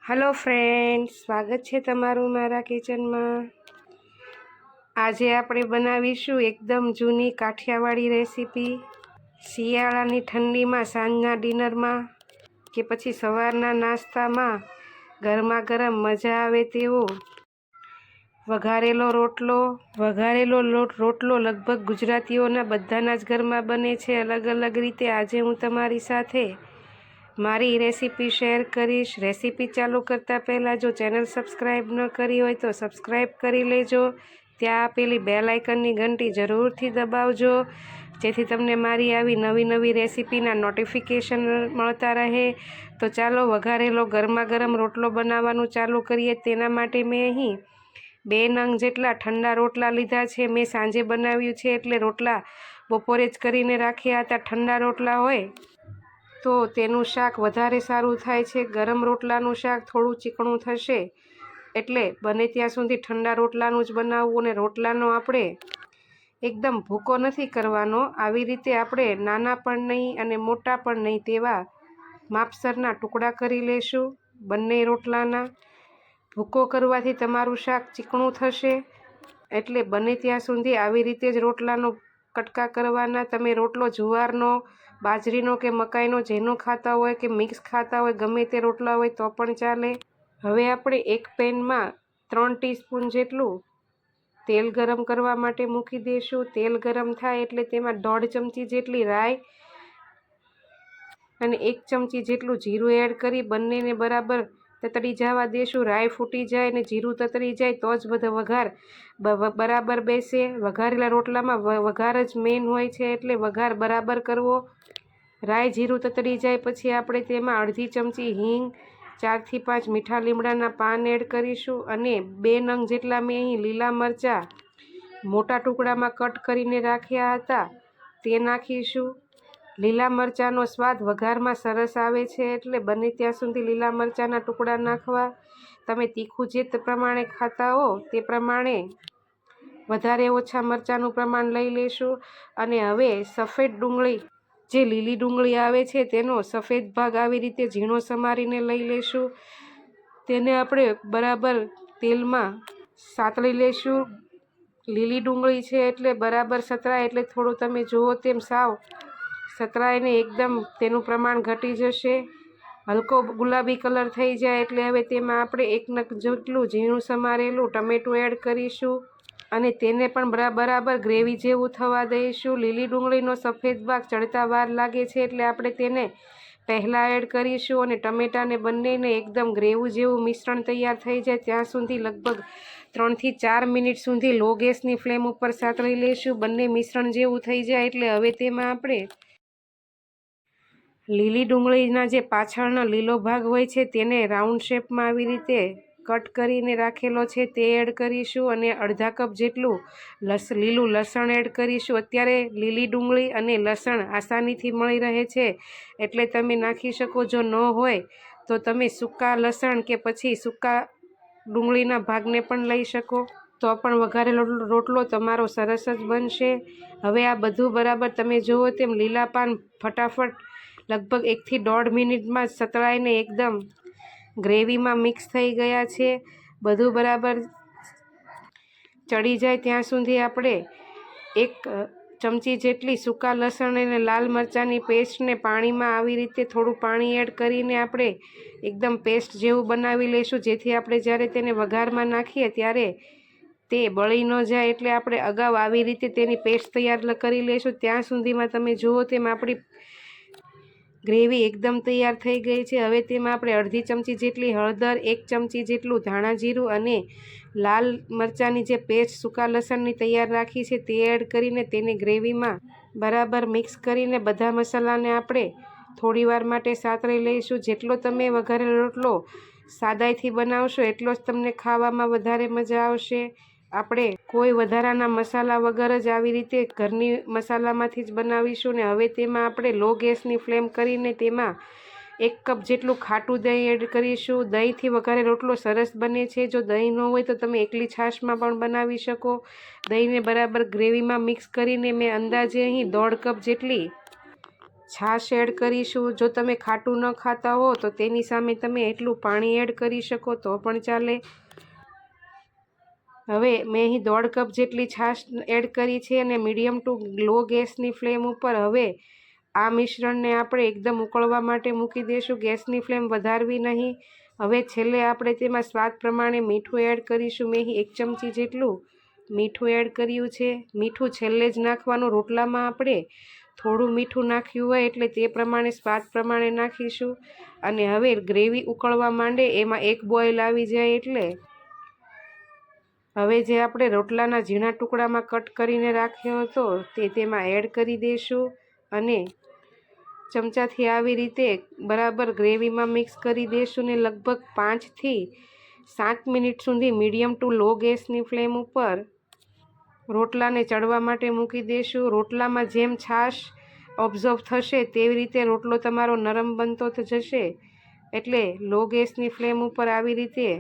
Hello friends, स्वागत है तमारू मारा किचन में। आज આપણે બનાવીશું એકદમ જૂની કાઠિયાવાડી રેસીપી। શિયાળાની ઠંડીમાં સાંજના ડિનરમાં કે પછી સવારના નાસ્તામાં ગરમા ગરમ મજા આવે તેવો વઘારેલો રોટલો। રોટલો લગભગ ગુજરાતીઓના બધાના જ ઘરમાં બને છે, અલગ અલગ રીતે। આજે હું તમારી સાથે મારી રેસીપી શેર કરીશ। રેસીપી ચાલુ કરતાં પહેલાં જો ચેનલ સબસ્ક્રાઈબ ન કરી હોય તો સબસ્ક્રાઈબ કરી લેજો। ત્યાં આપેલી બેલ આઇકનની ઘંટી જરૂરથી દબાવજો, જેથી તમને મારી આવી નવી રેસીપીના નોટિફિકેશન મળતા રહે। તો ચાલો વઘારેલો ગરમા ગરમ રોટલો બનાવવાનું ચાલુ કરીએ। તેના માટે મેં અહીં 2 નંગ જેટલા ઠંડા રોટલા લીધા છે। મેં સાંજે બનાવ્યું છે એટલે રોટલા બપોરે જ કરીને રાખ્યા હતા। ઠંડા રોટલા હોય તો તેનું શાક વધારે સારું થાય છે। ગરમ રોટલાનું શાક થોડું ચીકણું થશે, એટલે બને ત્યાં સુધી ઠંડા રોટલાનું જ બનાવવું। અને રોટલાનો આપણે એકદમ ભૂકો નથી કરવાનો, આવી રીતે આપણે નાના પણ નહીં અને મોટા પણ નહીં તેવા માપસરના ટુકડા કરી લેશું બંને રોટલાના। ભૂકો કરવાથી તમારું શાક ચીકણું થશે, એટલે બને ત્યાં સુધી આવી રીતે જ રોટલાનો કટકા કરવાના। તમે રોટલો જુવારનો, બાજરીનો કે મકાઈનો જેનો ખાતા હોય કે મિક્સ ખાતા હોય, ગમે તે રોટલા હોય તો પણ ચાલે। હવે આપણે એક પેનમાં 3 ટીસ્પૂન જેટલું તેલ ગરમ કરવા માટે મૂકી દઈશું। તેલ ગરમ થાય એટલે તેમાં 1.5 ચમચી જેટલી રાઈ અને 1 ચમચી જેટલું જીરું એડ કરી બંનેને બરાબર તતડી જવા દેશું। રાઈ ફૂટી જાય અને જીરું તતડી જાય તો જ બધો વઘાર બરાબર બેસે। વઘારેલા રોટલામાં વઘાર જ મેઇન હોય છે, એટલે વઘાર બરાબર કરવો। રાઈ જીરું તતડી જાય પછી આપણે તેમાં 1/2 ચમચી હિંગ, 4 થી 5 મીઠા લીમડાના પાન એડ કરીશું અને 2 નંગ જેટલા મેં અહીં લીલા મરચાં મોટા ટુકડામાં કટ કરીને રાખ્યા હતા તે નાખીશું। લીલા મરચાંનો સ્વાદ વઘારમાં સરસ આવે છે, એટલે બને ત્યાં સુધી લીલા મરચાંના ટુકડા નાખવા। તમે તીખું જે પ્રમાણે ખાતા હો તે પ્રમાણે વધારે ઓછા મરચાંનું પ્રમાણ લઈ લેશું। અને હવે સફેદ ડુંગળી, જે લીલી ડુંગળી આવે છે તેનો સફેદ ભાગ આવી રીતે ઝીણો સમારીને લઈ લેશું। તેને આપણે બરાબર તેલમાં સાતળી લેશું। લીલી ડુંગળી છે એટલે બરાબર સતરાય એટલે થોડું તમે જુઓ તેમ સાવ સતરાઈને એકદમ તેનું પ્રમાણ ઘટી જશે। હલકો ગુલાબી કલર થઈ જાય એટલે હવે તેમાં આપણે 1 નંગ જેટલું ઝીણું સમારેલું ટમેટું એડ કરીશું અને તેને પણ બરાબર ગ્રેવી જેવું થવા દઈશું। લીલી ડુંગળીનો સફેદ ભાગ ચડતા વાર લાગે છે, એટલે આપણે તેને પહેલાં એડ કરીશું અને ટમેટાને બંનેને એકદમ ગ્રેવી જેવું મિશ્રણ તૈયાર થઈ જાય ત્યાં સુધી લગભગ 3 થી 4 મિનિટ સુધી લો ગેસની ફ્લેમ ઉપર સાતળી લેશું। બંને મિશ્રણ જેવું થઈ જાય એટલે હવે તેમાં આપણે લીલી ડુંગળીના જે પાછળનો લીલો ભાગ હોય છે તેને રાઉન્ડ શેપમાં આવી રીતે કટ કરીને રાખેલો છે તે એડ કરીશું અને 1/2 કપ જેટલું લીલું લસણ એડ કરીશું। અત્યારે લીલી ડુંગળી અને લસણ આસાનીથી મળી રહે છે, એટલે તમે નાખી શકો। જો ન હોય તો તમે સૂકા લસણ કે પછી સૂકા ડુંગળીના ભાગને પણ લઈ શકો, તો પણ વઘારેલો રોટલો તમારો સરસ જ બનશે। હવે આ બધું બરાબર તમે જુઓ તેમ લીલા પાન ફટાફટ લગભગ 1 થી 1.5 મિનિટમાં સતળાઈને એકદમ ગ્રેવીમાં મિક્સ થઈ ગયા છે। બધું બરાબર ચડી જાય ત્યાં સુધી આપણે 1 ચમચી જેટલી સૂકા લસણ અને લાલ મરચાંની પેસ્ટને પાણીમાં આવી રીતે થોડું પાણી એડ કરીને આપણે એકદમ પેસ્ટ જેવું બનાવી લઈશું, જેથી આપણે જ્યારે તેને વઘારમાં નાખીએ ત્યારે તે બળી ન જાય। એટલે આપણે અગાઉ આવી રીતે તેની પેસ્ટ તૈયાર કરી લઈશું। ત્યાં સુધીમાં તમે જુઓ તેમ આપણી ગ્રેવી એકદમ તૈયાર થઈ ગઈ છે। હવે તેમાં આપણે 1/2 ચમચી જેટલી હળદર, 1 ચમચી જેટલું ધાણા જીરું અને લાલ મરચાંની જે પેસ્ટ સૂકા લસણની તૈયાર રાખી છે તે એડ કરીને તેને ગ્રેવીમાં બરાબર મિક્સ કરીને બધા મસાલાને આપણે થોડીવાર માટે સાતળી લઈશું। જેટલો તમે વઘારેલો રોટલો સાદાઈથી બનાવશો એટલો જ તમને ખાવામાં વધારે મજા આવશે। આપણે કોઈ વધારાના મસાલા વગર જ આવી રીતે ઘરની મસાલામાંથી જ બનાવીશું ને હવે તેમાં આપણે લો ગેસની ફ્લેમ કરીને તેમાં 1 કપ જેટલું ખાટું દહીં એડ કરીશું। દહીંથી વઘારેલો રોટલો સરસ બને છે। જો દહીં ન હોય તો તમે એકલી છાશમાં પણ બનાવી શકો। દહીંને બરાબર ગ્રેવીમાં મિક્સ કરીને મેં અંદાજે અહીં 1.5 કપ જેટલી છાશ એડ કરીશું. જો તમે ખાટું ન ખાતા હો તો તેની સામે તમે એટલું પાણી એડ કરી શકો તો પણ ચાલે. હવે મેં અહીં 1.5 કપ જેટલી છાશ એડ કરી છે અને મીડિયમ ટુ લો ગેસની ફ્લેમ ઉપર હવે આ મિશ્રણને આપણે એકદમ ઉકળવા માટે મૂકી દઈશું. ગેસની ફ્લેમ વધારવી નહીં. હવે છેલ્લે આપણે તેમાં સ્વાદ પ્રમાણે મીઠું એડ કરીશું. મેં અહીં 1 ચમચી જેટલું મીઠું એડ કર્યું છે. મીઠું છેલ્લે જ નાખવાનું. રોટલામાં આપણે થોડું મીઠું નાખ્યું હોય એટલે તે પ્રમાણે સ્વાદ પ્રમાણે નાખીશું. અને હવે ગ્રેવી ઉકળવા માંડે, એમાં 1 બોઇલ આવી જાય એટલે હવે જે આપણે રોટલાના ઝીણા ટુકડામાં કટ કરીને રાખ્યો હતો તે તેમાં એડ કરી દઈશું અને ચમચાથી આવી રીતે બરાબર ગ્રેવીમાં મિક્સ કરી દઈશું ને લગભગ 5 થી 7 મિનિટ સુધી મીડિયમ ટુ લો ગેસની ફ્લેમ ઉપર રોટલાને ચડવા માટે મૂકી દઈશું. રોટલામાં જેમ છાશ ઓબ્ઝર્વ થશે તેવી રીતે રોટલો તમારો નરમ બનતો જશે. એટલે લો ગેસની ફ્લેમ ઉપર આવી રીતે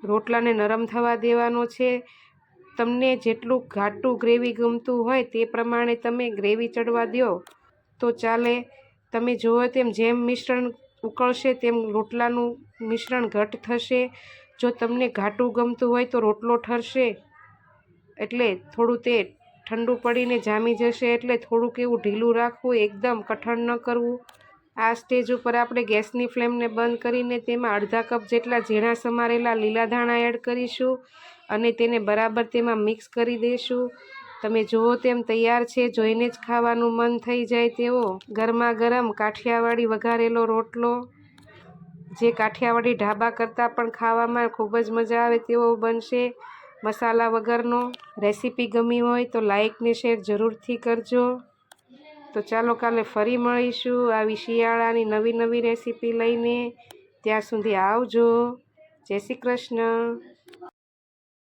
રોટલાને નરમ થવા દેવાનો છે. તમને જેટલું ઘાટું ગ્રેવી ગમતું હોય તે પ્રમાણે તમે ગ્રેવી ચડવા દો તો ચાલે. તમે જુઓ તેમ જેમ મિશ્રણ ઉકળશે તેમ રોટલાનું મિશ્રણ ઘટ થશે. જો તમને ઘાટું ગમતું હોય તો રોટલો ઠરશે એટલે થોડું તે ઠંડુ પડીને જામી જશે. એટલે થોડુંક એવું ઢીલું રાખવું, એકદમ કઠણ ન કરવું. આ સ્ટેજ ઉપર આપણે ગેસની ફ્લેમને બંધ કરીને તેમાં 1/2 કપ જેટલા ઝીણા સમારેલા લીલા ધાણા એડ કરીશું અને તેને બરાબર તેમાં મિક્સ કરી દઈશું. તમે જુઓ તેમ તૈયાર છે. જોઈને જ ખાવાનું મન થઈ જાય તેવો ગરમા ગરમ કાઠિયાવાડી વઘારેલો રોટલો, જે કાઠિયાવાડી ઢાબા કરતાં પણ ખાવામાં ખૂબ જ મજા આવે તેવો બનશે, મસાલા વગરનો. રેસીપી ગમી હોય તો લાઈક ને શેર જરૂરથી કરજો. તો ચાલો કાલે ફરી મળીશું આવી શિયાળાની નવી રેસીપી લઈને. ત્યાં સુધી આવજો. જય શ્રી કૃષ્ણ.